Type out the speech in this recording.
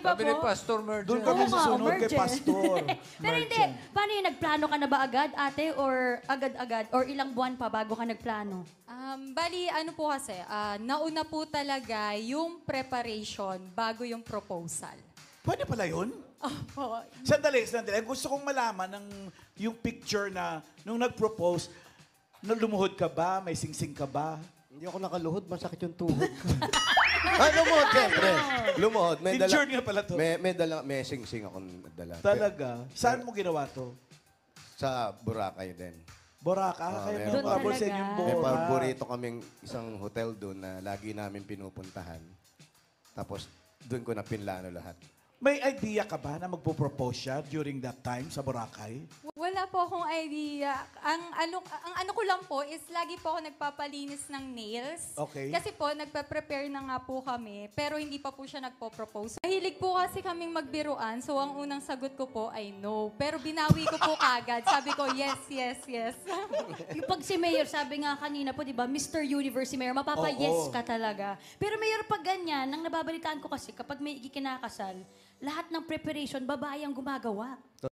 Diba Sabi ni po? Pastor Merger. Doon kami Oo nga, susunod kay emergent. Pastor. Pero hindi, paano yun? Nagplano ka na ba agad, ate? Or agad-agad? Or ilang buwan pa bago ka nagplano? Bali, ano po kasi, nauna po talaga yung preparation bago yung proposal. Pwede pala yun? Opo. Sandali. Gusto kong malaman yung picture na nung nag-propose, lumuhod ka ba? May singsing ka ba? Hindi ako nakaluhod, masakit yung tuhod ko. Ay, lumuhod, siyempre. Lumuhod. Injured nga pala to. May sing-sing akong dala. Talaga? Saan mo ginawa to? Sa Boracay din. Boracay? Kaya meron. may pabor sa Doon inyong talaga. May Bora. paborito kaming isang hotel doon na lagi namin pinupuntahan. Tapos, doon ko na pinlano lahat. May idea ka ba na magpo-propose siya during that time sa Boracay? Wala po akong idea. Ang ano ko lang po is lagi po ako nagpapalinis ng nails. Okay. Kasi po, nagpa-prepare na nga po kami, pero hindi pa po siya nagpo-propose. Mahilig po kasi kaming magbiruan, so ang unang sagot ko po ay no. Pero binawi ko po kagad. Sabi ko, yes, yes, yes. Yung pag si Mayor, sabi nga kanina po, di ba, Mr. Universe si Mayor, mapapa-yes ka talaga. Pero Mayor, pag ganyan, nang nababalitaan ko kasi, kapag may ikinakasal, lahat ng preparation, babae ang gumagawa.